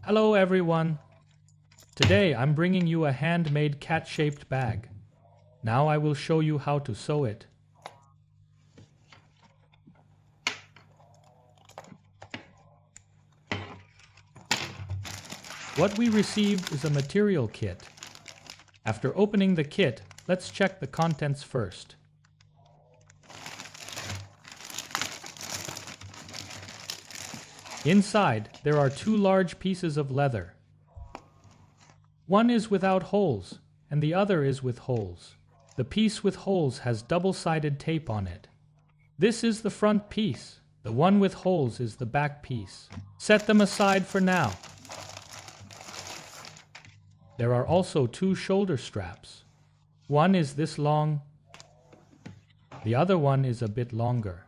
Hello everyone! Today I'm bringing you a handmade cat-shaped bag. Now I will show you how to sew it. What we received is a material kit. After opening the kit, let's check the contents first. Inside, there are two large pieces of leather. One is without holes, and the other is with holes. The piece with holes has double-sided tape on it. This is the front piece. The one with holes is the back piece. Set them aside for now. There are also two shoulder straps. One is this long. The other one is a bit longer.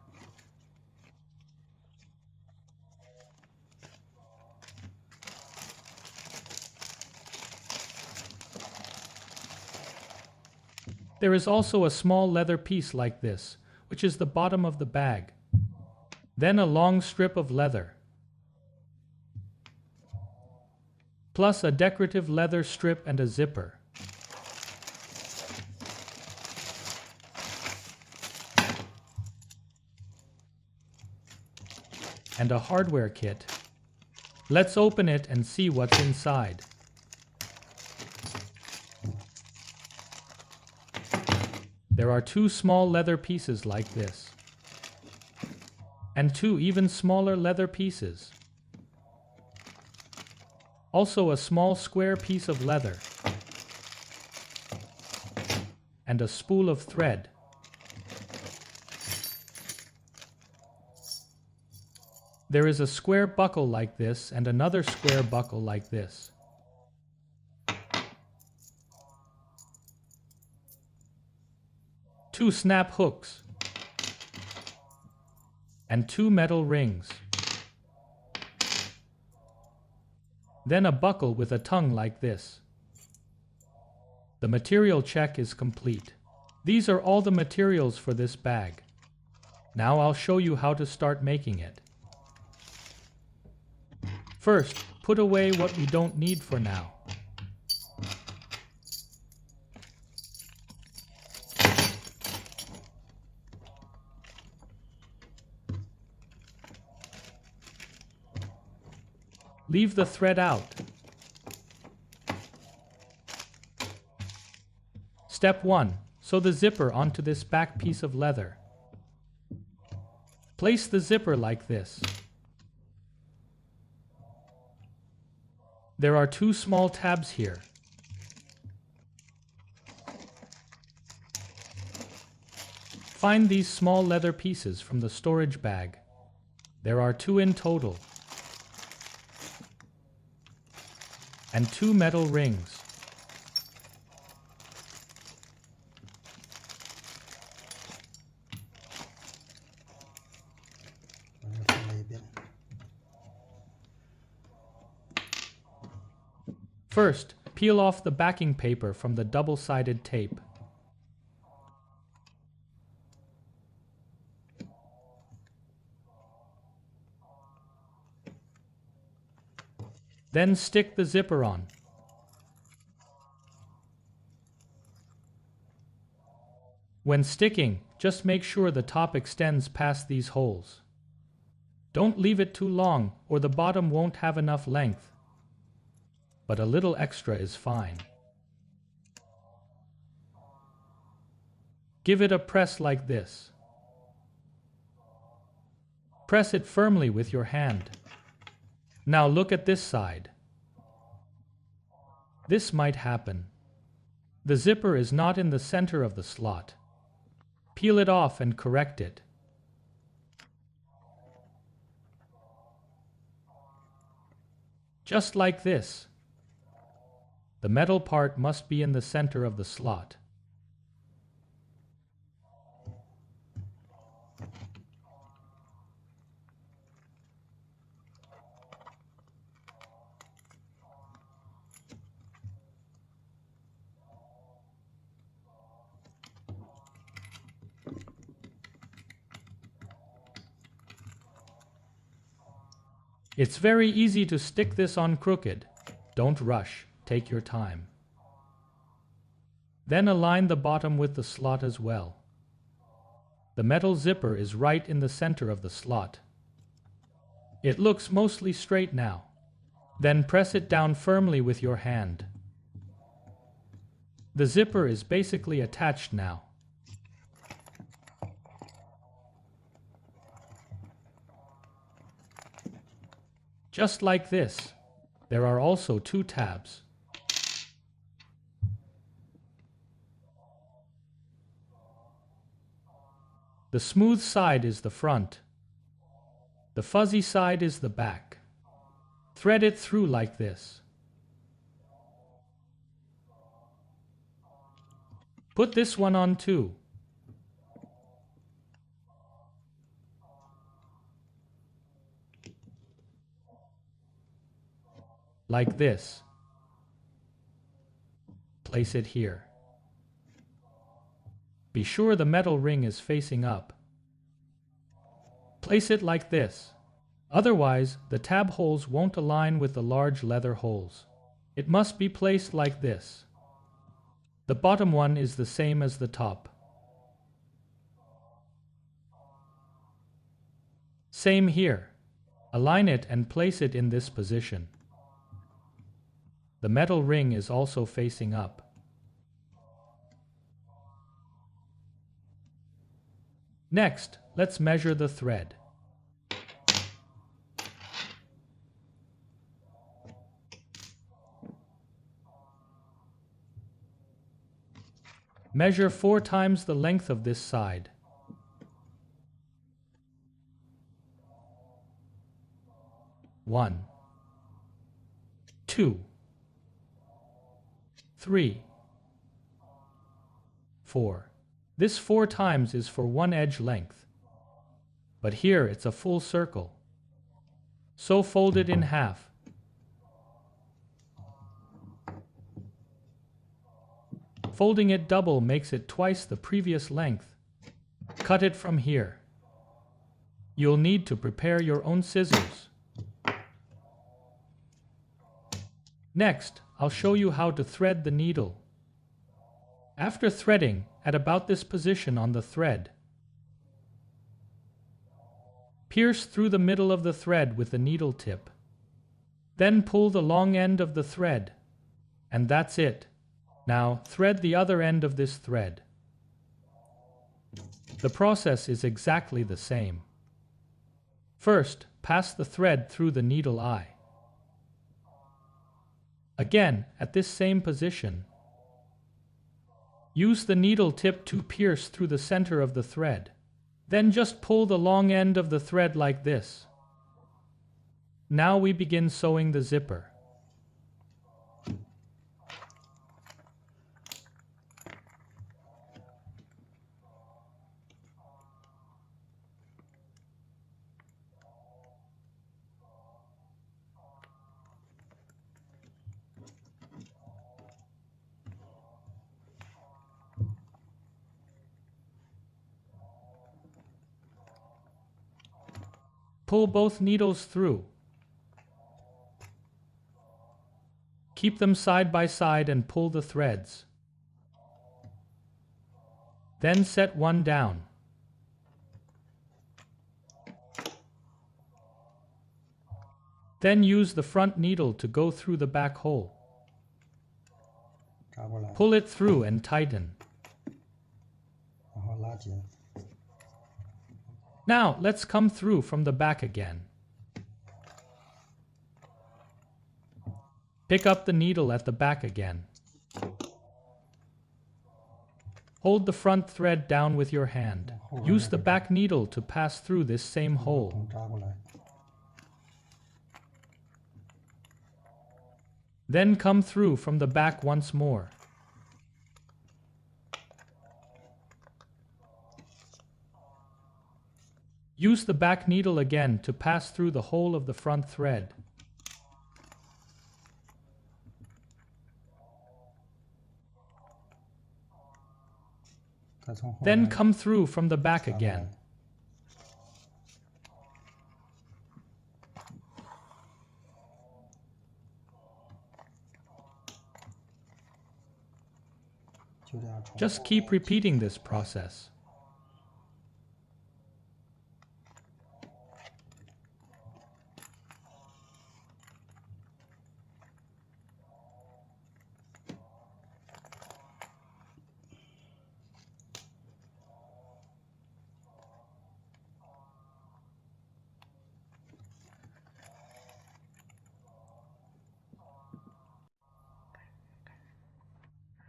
There is also a small leather piece like this, which is the bottom of the bag. Then a long strip of leather, plus a decorative leather strip and a zipper. And a hardware kit. Let's open it and see what's inside. There are two small leather pieces like this, and two even smaller leather pieces. Also a small square piece of leather, and a spool of thread. There is a square buckle like this and another square buckle like this. Two snap hooks, and two metal rings. Then a buckle with a tongue like this. The material check is complete. These are all the materials for this bag. Now I'll show you how to start making it. First, put away what we don't need for now. Leave the thread out. Step 1. Sew the zipper onto this back piece of leather. Place the zipper like this. There are two small tabs here. Find these small leather pieces from the storage bag. There are two in total. And two metal rings. First, peel off the backing paper from the double-sided tape. Then stick the zipper on. When sticking, just make sure the top extends past these holes. Don't leave it too long, or the bottom won't have enough length. But a little extra is fine. Give it a press like this. Press it firmly with your hand. Now look at this side. This might happen. The zipper is not in the center of the slot. Peel it off and correct it. Just like this. The metal part must be in the center of the slot. It's very easy to stick this on crooked. Don't rush, take your time. Then align the bottom with the slot as well. The metal zipper is right in the center of the slot. It looks mostly straight now. Then press it down firmly with your hand. The zipper is basically attached now. Just like this. There are also 2 tabs. The smooth side is the front. The fuzzy side is the back. Thread it through like this. Put this one on too. Like this. Place it here. Be sure the metal ring is facing up. Place it like this. Otherwise, the tab holes won't align with the large leather holes. It must be placed like this. The bottom one is the same as the top. Same here. Align it and place it in this position. The metal ring is also facing up. Next, let's measure the thread. Measure 4 times the length of this side. One, 2, 3, 4. This 4 times is for 1 edge length. But here it's a full circle. So fold it in half. Folding it double makes it twice the previous length. Cut it from here. You'll need to prepare your own scissors. Next, I'll show you how to thread the needle. After threading, at about this position on the thread, pierce through the middle of the thread with the needle tip. Then pull the long end of the thread, and that's it. Now thread the other end of this thread. The process is exactly the same. First, pass the thread through the needle eye. Again, at this same position, use the needle tip to pierce through the center of the thread. Then just pull the long end of the thread like this. Now we begin sewing the zipper. Pull both needles through. Keep them side by side and pull the threads. Then set one down. Then use the front needle to go through the back hole. Pull it through and tighten. Now let's come through from the back again. Pick up the needle at the back again. Hold the front thread down with your hand. Use the back needle to pass through this same hole. Then come through from the back once more. Use the back needle again to pass through the hole of the front thread. Then come through from the back again. Just keep repeating this process.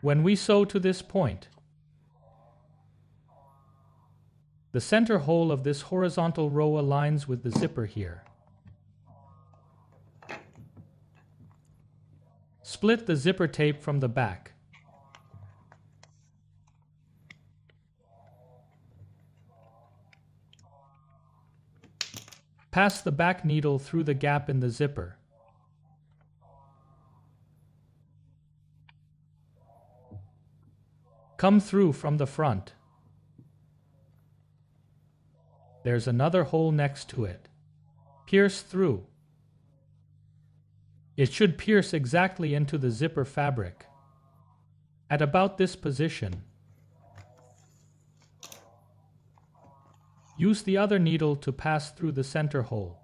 When we sew to this point, the center hole of this horizontal row aligns with the zipper here. Split the zipper tape from the back. Pass the back needle through the gap in the zipper. Come through from the front. There's another hole next to it. Pierce through. It should pierce exactly into the zipper fabric. At about this position, use the other needle to pass through the center hole.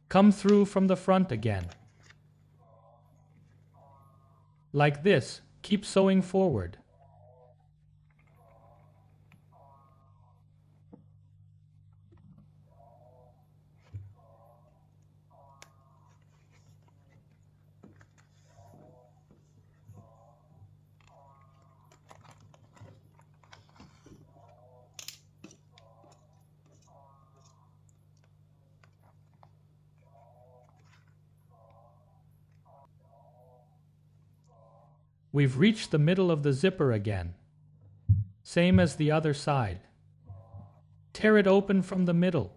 Come through from the front again. Like this, keep sewing forward. We've reached the middle of the zipper again. Same as the other side. Tear it open from the middle.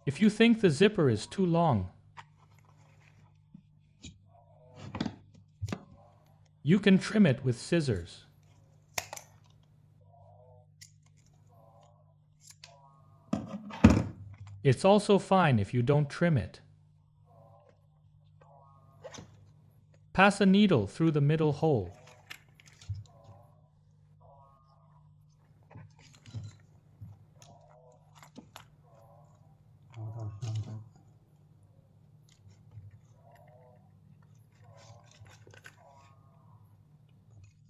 If you think the zipper is too long, you can trim it with scissors. It's also fine if you don't trim it. Pass a needle through the middle hole.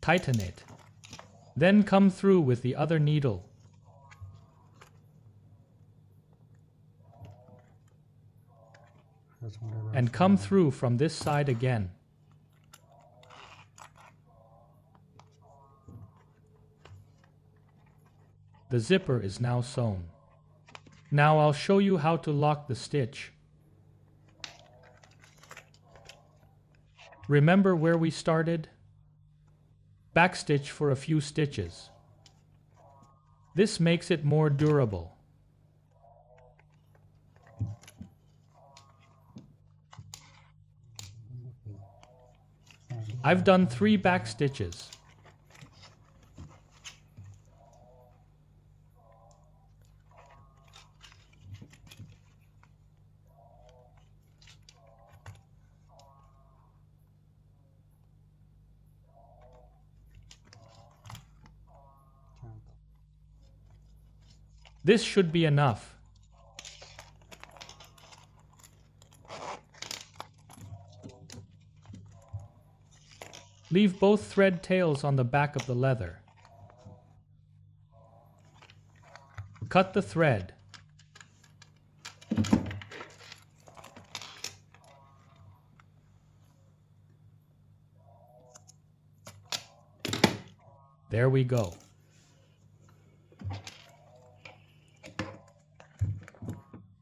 Tighten it. Then come through with the other needle. And come through from this side again. The zipper is now sewn. Now I'll show you how to lock the stitch. Remember where we started? Backstitch for a few stitches. This makes it more durable. I've done 3 back stitches. This should be enough. Leave both thread tails on the back of the leather. Cut the thread. There we go.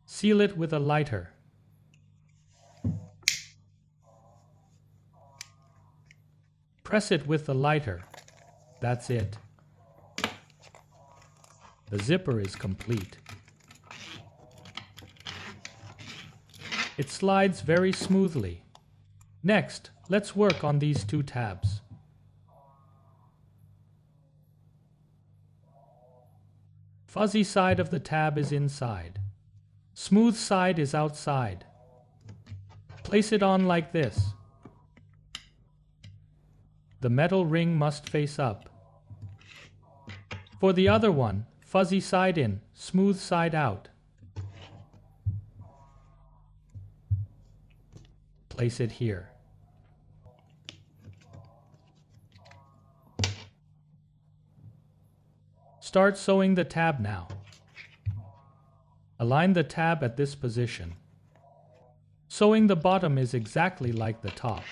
Seal it with a lighter. Press it with the lighter. That's it. The zipper is complete. It slides very smoothly. Next, let's work on these 2 tabs. Fuzzy side of the tab is inside. Smooth side is outside. Place it on like this. The metal ring must face up. For the other one, fuzzy side in, smooth side out. Place it here. Start sewing the tab now. Align the tab at this position. Sewing the bottom is exactly like the top.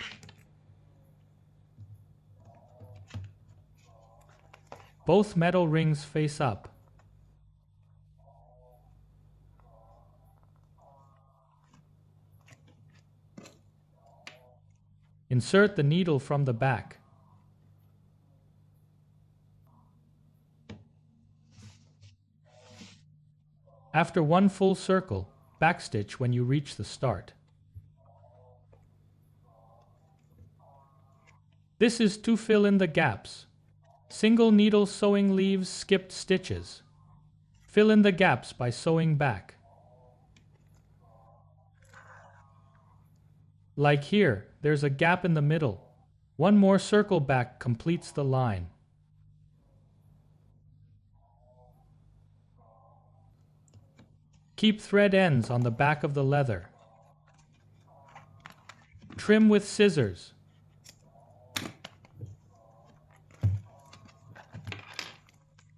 Both metal rings face up. Insert the needle from the back. After one full circle, backstitch when you reach the start. This is to fill in the gaps. Single needle sewing leaves skipped stitches. Fill in the gaps by sewing back. Like here, there's a gap in the middle. One more circle back completes the line. Keep thread ends on the back of the leather. Trim with scissors.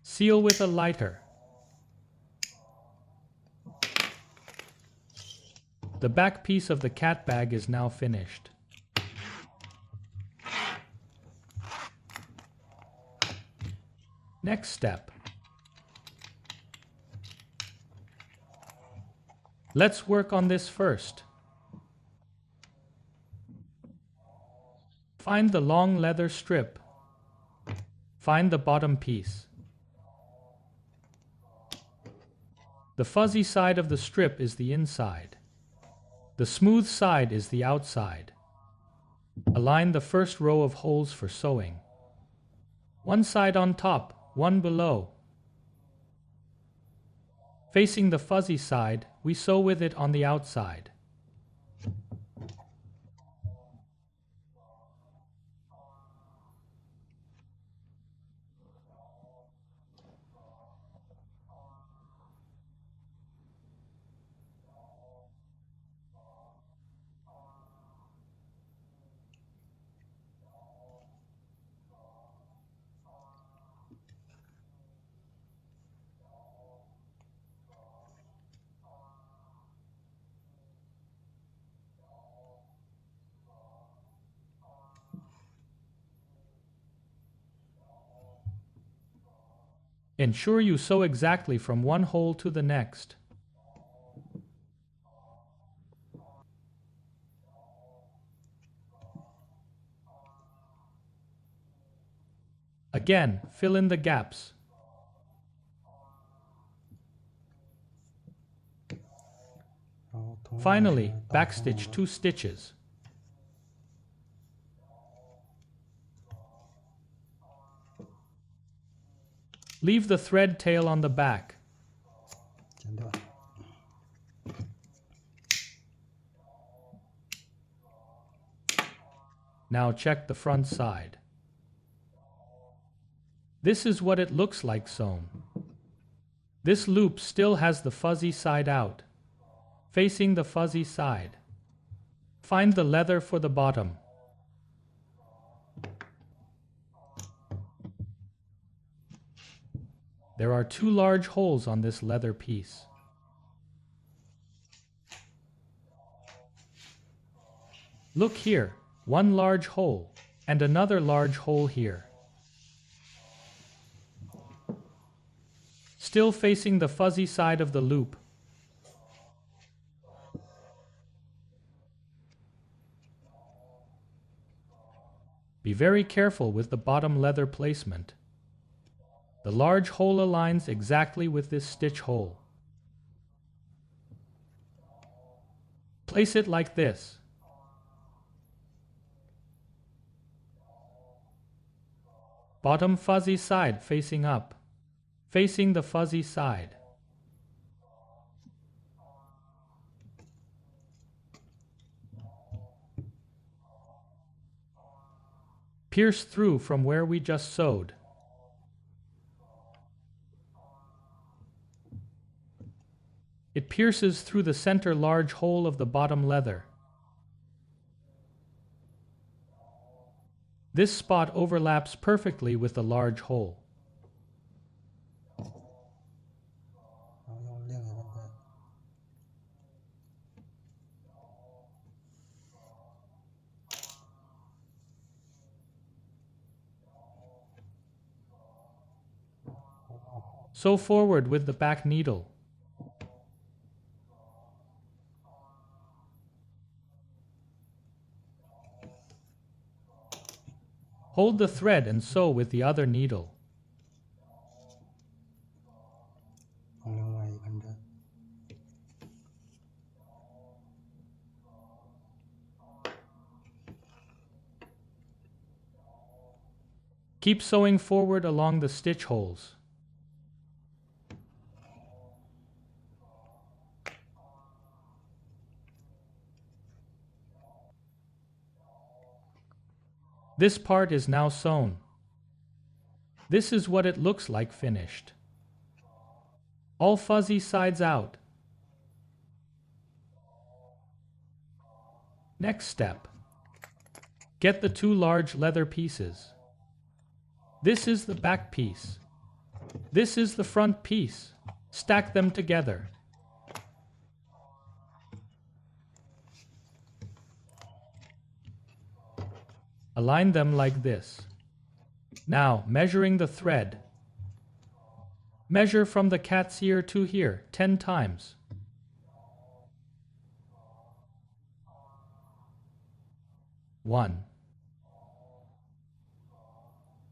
Seal with a lighter. The back piece of the cat bag is now finished. Next step. Let's work on this first. Find the long leather strip. Find the bottom piece. The fuzzy side of the strip is the inside. The smooth side is the outside. Align the first row of holes for sewing. One side on top, one below. Facing the fuzzy side, we sew with it on the outside. Ensure you sew exactly from one hole to the next. Again, fill in the gaps. Finally, backstitch 2 stitches. Leave the thread tail on the back. Now check the front side. This is what it looks like sewn. This loop still has the fuzzy side out, facing the fuzzy side. Find the leather for the bottom. There are 2 large holes on this leather piece. Look here, one large hole and another large hole here. Still facing the fuzzy side of the loop. Be very careful with the bottom leather placement. The large hole aligns exactly with this stitch hole. Place it like this. Bottom fuzzy side facing up. facing the fuzzy side. Pierce through from where we just sewed. It pierces through the center large hole of the bottom leather. This spot overlaps perfectly with the large hole. Sew forward with the back needle. Hold the thread and sew with the other needle. Keep sewing forward along the stitch holes. This part is now sewn. This is what it looks like finished. All fuzzy sides out. Next step. Get the two large leather pieces. This is the back piece. This is the front piece. Stack them together. Align them like this. Now, measuring the thread. Measure from the cat's ear to here 10 times. One,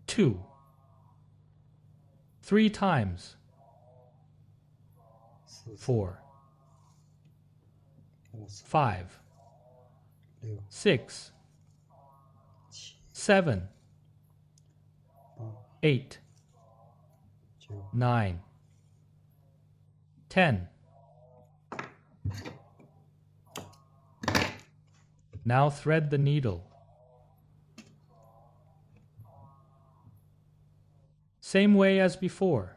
2, 3 times. 4, 5, 6, 7, 8, 9, 10. Now thread the needle. Same way as before.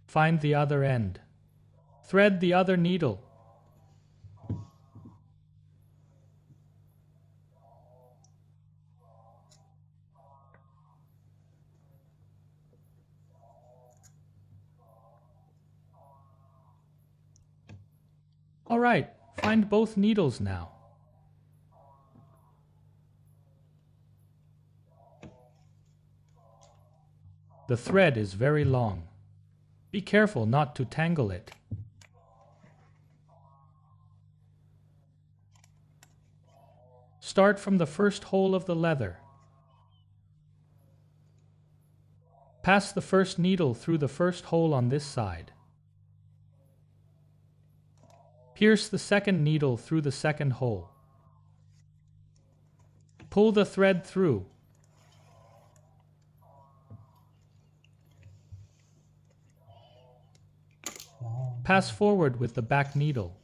Find the other end. Thread the other needle. All right, find both needles now. The thread is very long. Be careful not to tangle it. Start from the first hole of the leather. Pass the first needle through the first hole on this side. Pierce the second needle through the second hole. Pull the thread through. Pass forward with the back needle.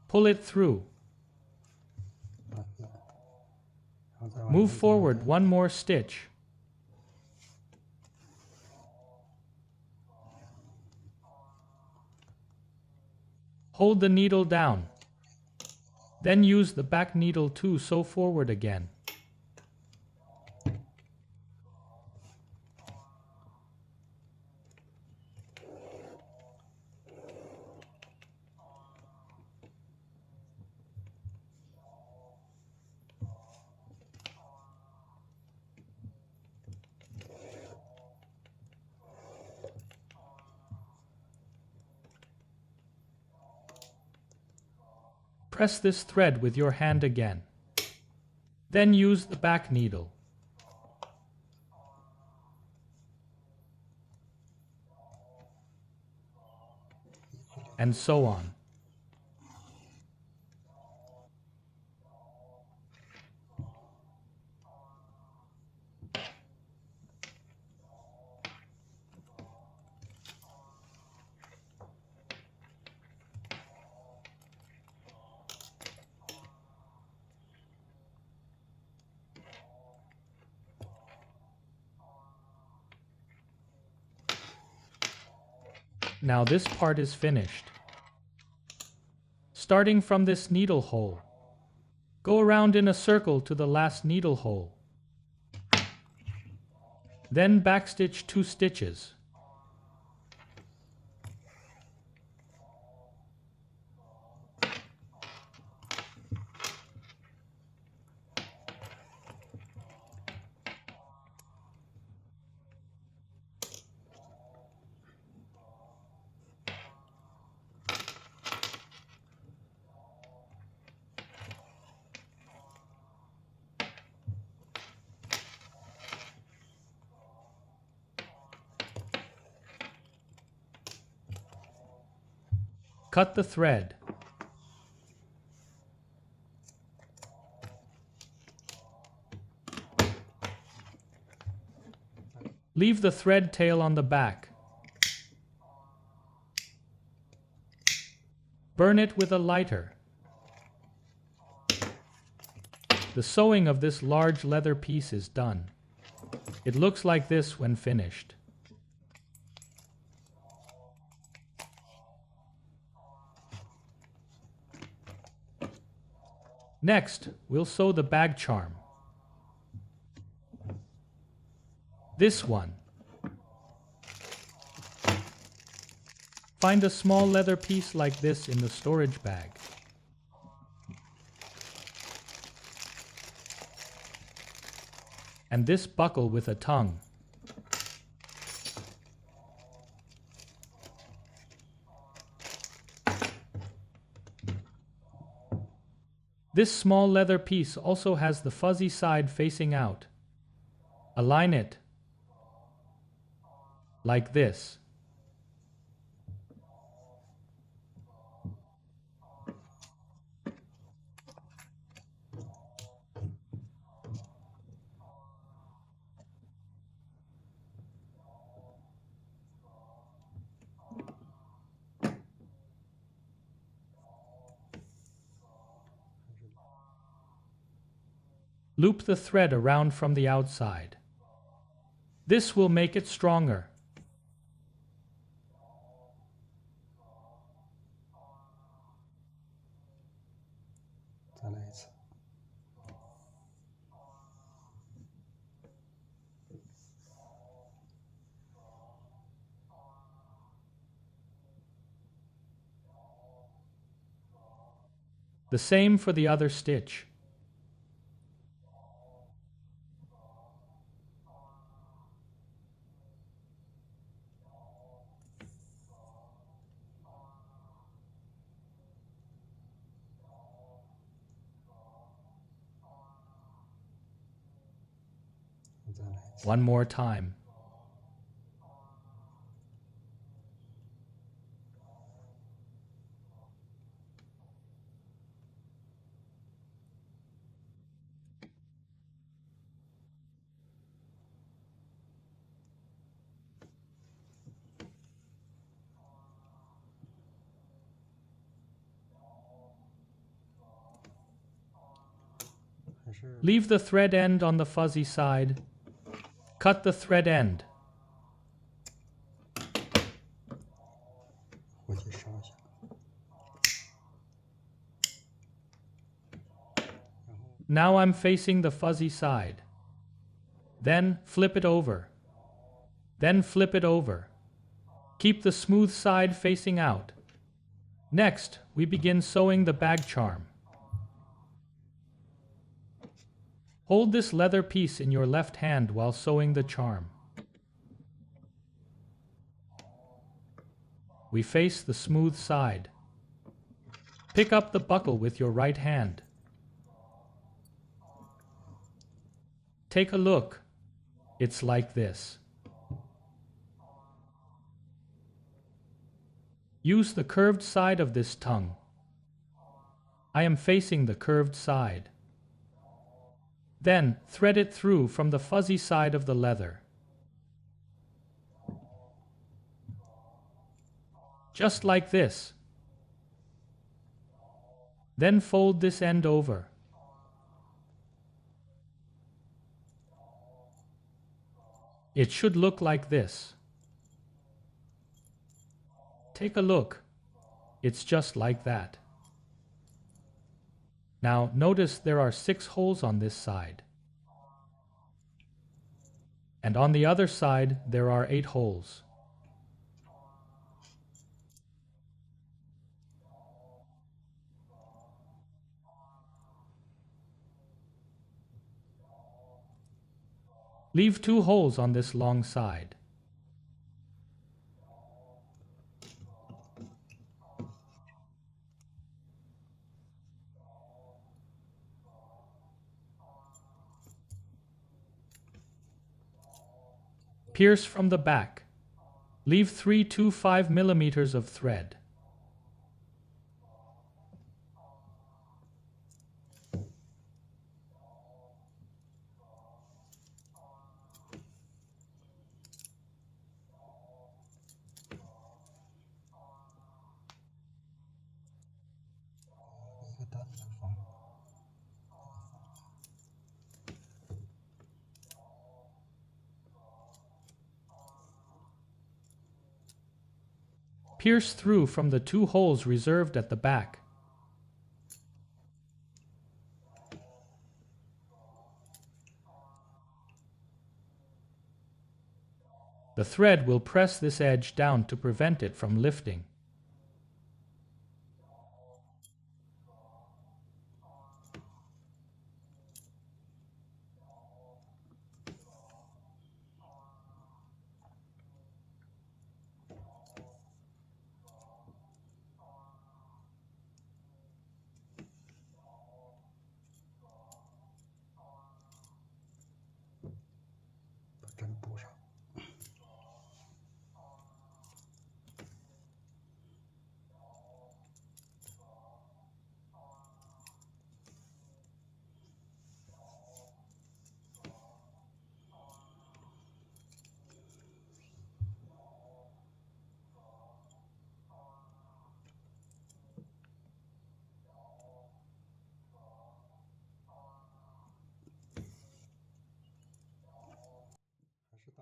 Pull it through. Move forward one more stitch. Hold the needle down. Then use the back needle to sew forward again. Press this thread with your hand again. Then use the back needle. And so on. Now this part is finished. Starting from this needle hole, go around in a circle to the last needle hole. Then backstitch 2 stitches. Cut the thread. Leave the thread tail on the back. Burn it with a lighter. The sewing of this large leather piece is done. It looks like this when finished. Next, we'll sew the bag charm. This one. Find a small leather piece like this in the storage bag. And this buckle with a tongue. This small leather piece also has the fuzzy side facing out. Align it like this. Loop the thread around from the outside. This will make it stronger. The same for the other stitch. One more time. Leave the thread end on the fuzzy side. Cut the thread end. Now I'm facing the fuzzy side. Then flip it over. Then flip it over. Keep the smooth side facing out. Next, we begin sewing the bag charm. Hold this leather piece in your left hand while sewing the charm. We face the smooth side. Pick up the buckle with your right hand. Take a look. It's like this. Use the curved side of this tongue. I am facing the curved side. Then thread it through from the fuzzy side of the leather. Just like this. Then fold this end over. It should look like this. Take a look. It's just like that. Now notice there are 6 holes on this side. And on the other side there are 8 holes. Leave 2 holes on this long side. Pierce from the back. Leave 325 millimeters of thread. Pierce through from the 2 holes reserved at the back. The thread will press this edge down to prevent it from lifting.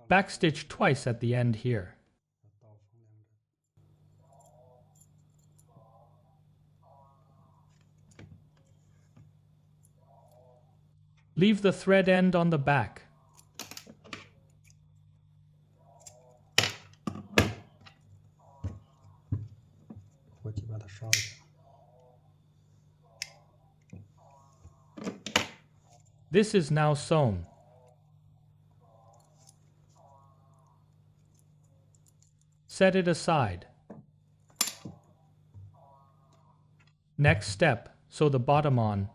Backstitch twice at the end here. Leave the thread end on the back. This is now sewn. Set it aside. Next step, sew the bottom on.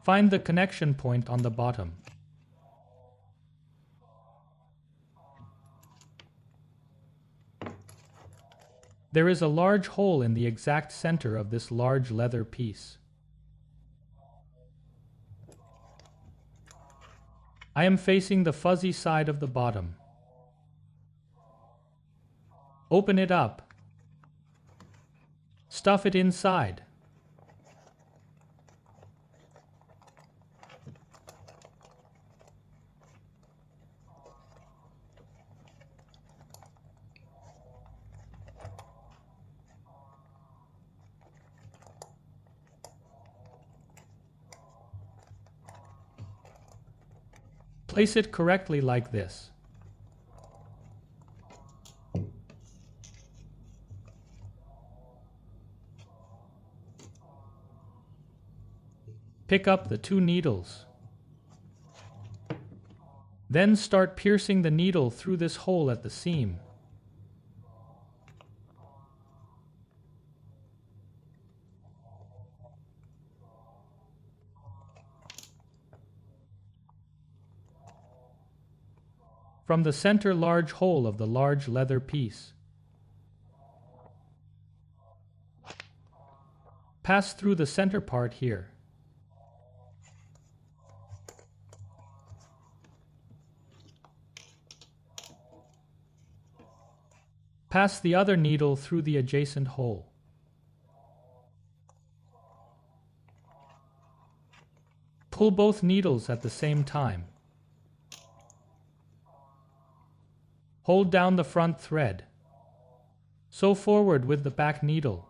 Find the connection point on the bottom. There is a large hole in the exact center of this large leather piece. I am facing the fuzzy side of the bottom. Open it up. Stuff it inside. Place it correctly like this. Pick up the 2 needles. Then start piercing the needle through this hole at the seam. from the center large hole of the large leather piece. Pass through the center part here. Pass the other needle through the adjacent hole. Pull both needles at the same time. Hold down the front thread. Sew forward with the back needle.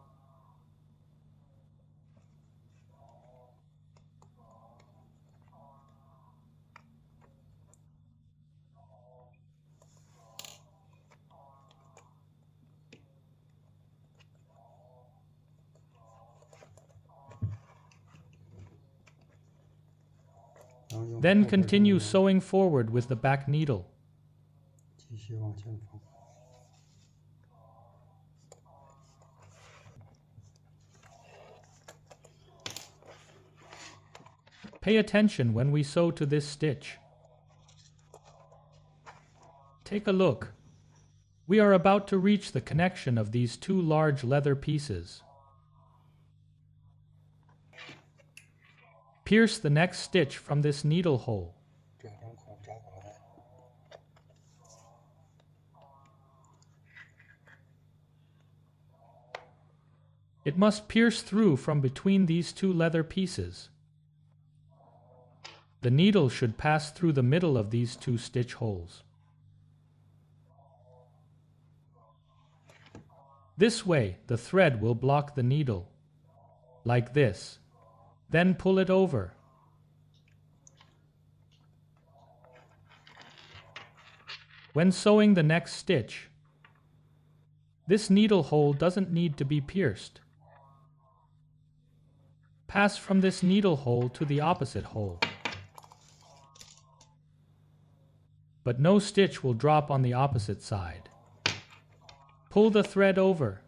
Then continue sewing forward with the back needle. Pay attention when we sew to this stitch. Take a look. We are about to reach the connection of these two large leather pieces. Pierce the next stitch from this needle hole. It must pierce through from between these two leather pieces. The needle should pass through the middle of these two stitch holes. This way, the thread will block the needle, like this. Then pull it over. When sewing the next stitch, this needle hole doesn't need to be pierced. Pass from this needle hole to the opposite hole. But no stitch will drop on the opposite side. Pull the thread over.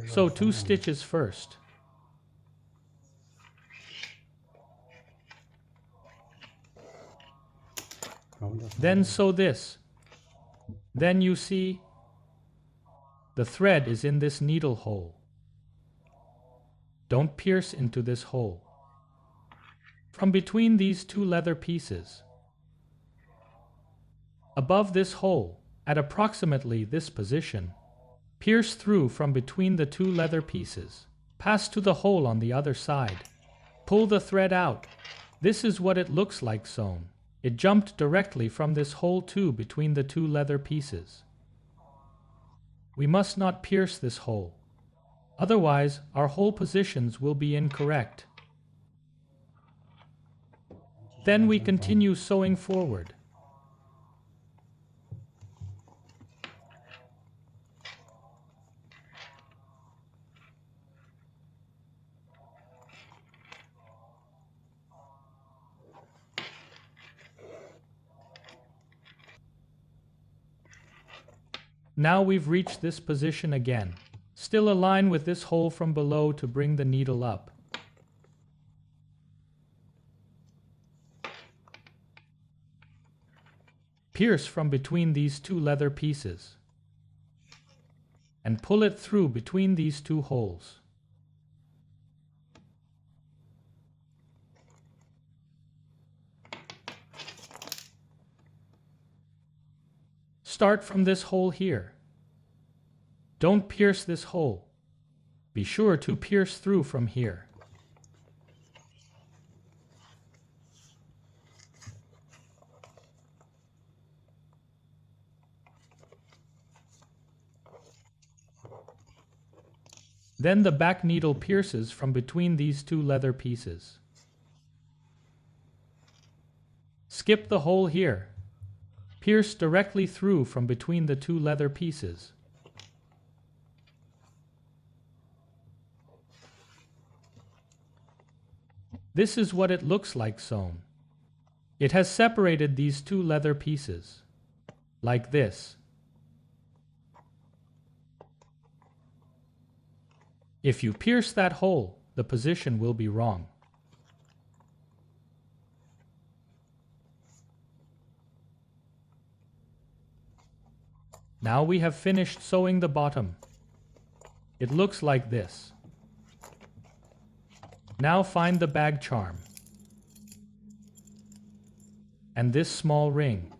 Sew 2 stitches first. Then sew this. Then you see the thread is in this needle hole. Don't pierce into this hole. From between these two leather pieces, above this hole, at approximately this position, pierce through from between the two leather pieces. Pass to the hole on the other side. Pull the thread out. This is what it looks like sewn. It jumped directly from this hole too between the two leather pieces. We must not pierce this hole. Otherwise, our hole positions will be incorrect. Then we continue sewing forward. Now we've reached this position again. Still align with this hole from below to bring the needle up. Pierce from between these two leather pieces and pull it through between these two holes. Start from this hole here. Don't pierce this hole. Be sure to pierce through from here. Then the back needle pierces from between these two leather pieces. Skip the hole here. Pierce directly through from between the two leather pieces. This is what it looks like sewn. It has separated these two leather pieces, like this. If you pierce that hole, the position will be wrong. Now we have finished sewing the bottom. It looks like this. Now find the bag charm and this small ring.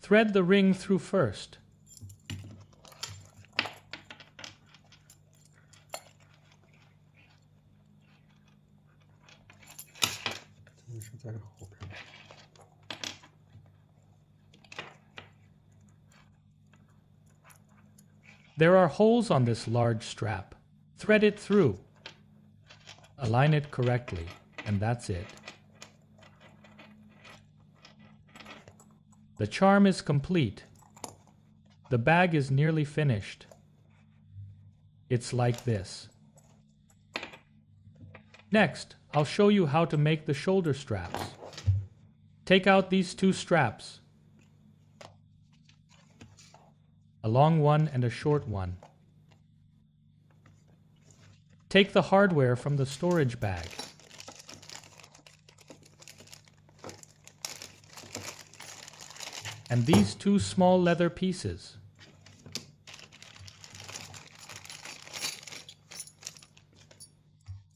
Thread the ring through first. There are holes on this large strap. Thread it through. Align it correctly, and that's it. The charm is complete. The bag is nearly finished. It's like this. Next, I'll show you how to make the shoulder straps. Take out these two straps, a long one and a short one. Take the hardware from the storage bag. And these two small leather pieces.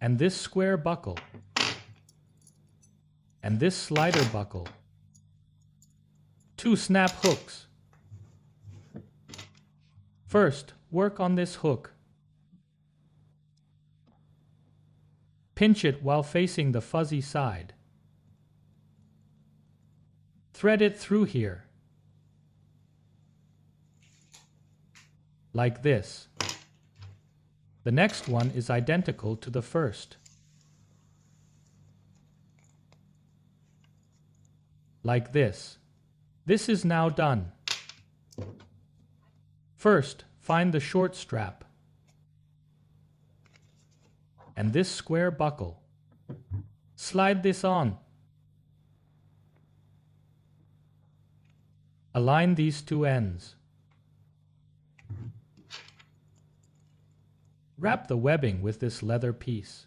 And this square buckle. And this slider buckle. 2 snap hooks. First, work on this hook. Pinch it while facing the fuzzy side. Thread it through here. Like this. The next one is identical to the first. Like this. This is now done. First, find the short strap and this square buckle. Slide this on. Align these two ends. Wrap the webbing with this leather piece.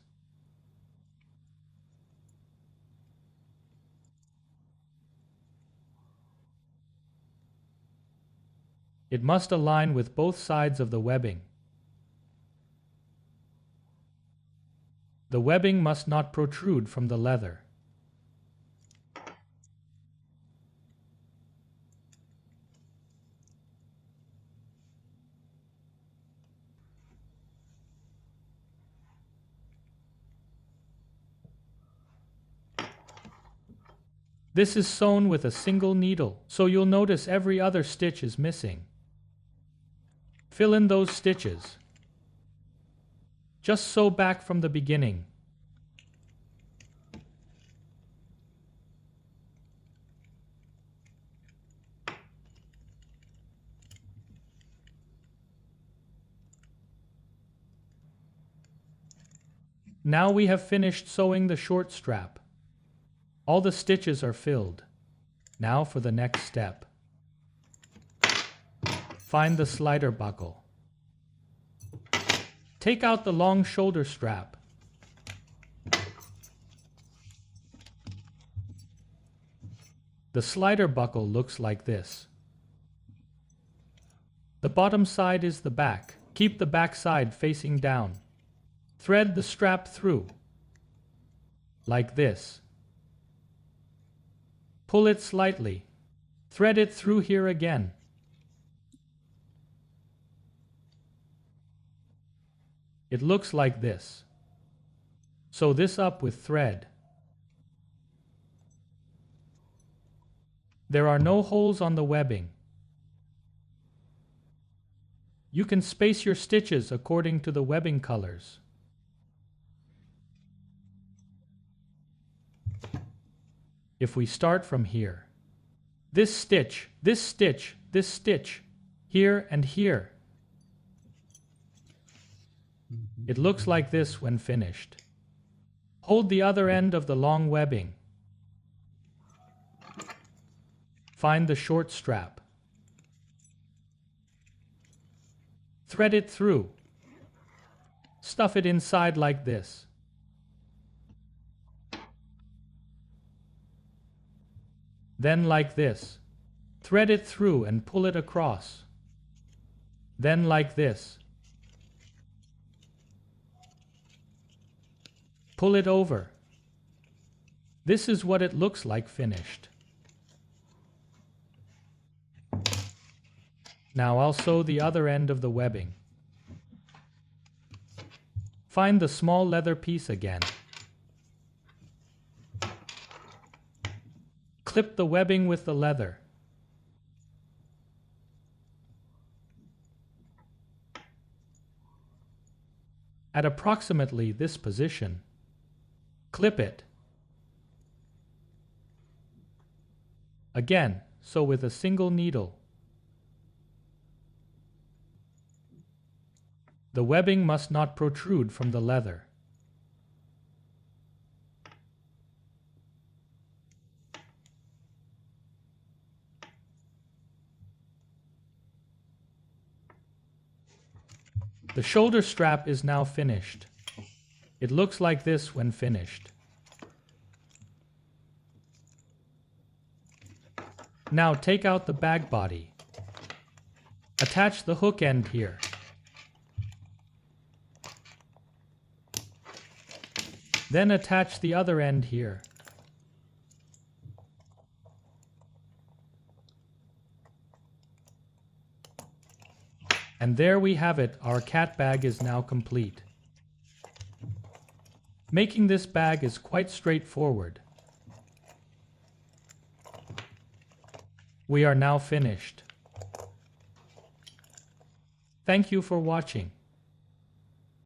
It must align with both sides of the webbing. The webbing must not protrude from the leather. This is sewn with a single needle, so you'll notice every other stitch is missing. Fill in those stitches. Just sew back from the beginning. Now we have finished sewing the short strap. All the stitches are filled. Now for the next step. Find the slider buckle. Take out the long shoulder strap. The slider buckle looks like this. The bottom side is the back. Keep the back side facing down. Thread the strap through, like this. Pull it slightly. Thread it through here again. It looks like this. Sew this up with thread. There are no holes on the webbing. You can space your stitches according to the webbing colors. If we start from here, this stitch, this stitch, this stitch, here and here. It looks like this when finished. Hold the other end of the long webbing. Find the short strap. Thread it through. Stuff it inside like this. Then like this. Thread it through and pull it across. Then like this. Pull it over. This is what it looks like finished. Now I'll sew the other end of the webbing. Find the small leather piece again. Clip the webbing with the leather. At approximately this position, clip it. Again, sew with a single needle. The webbing must not protrude from the leather. The shoulder strap is now finished. It looks like this when finished. Now take out the bag body. Attach the hook end here. Then attach the other end here. And there we have it, our cat bag is now complete. Making this bag is quite straightforward. We are now finished. Thank you for watching.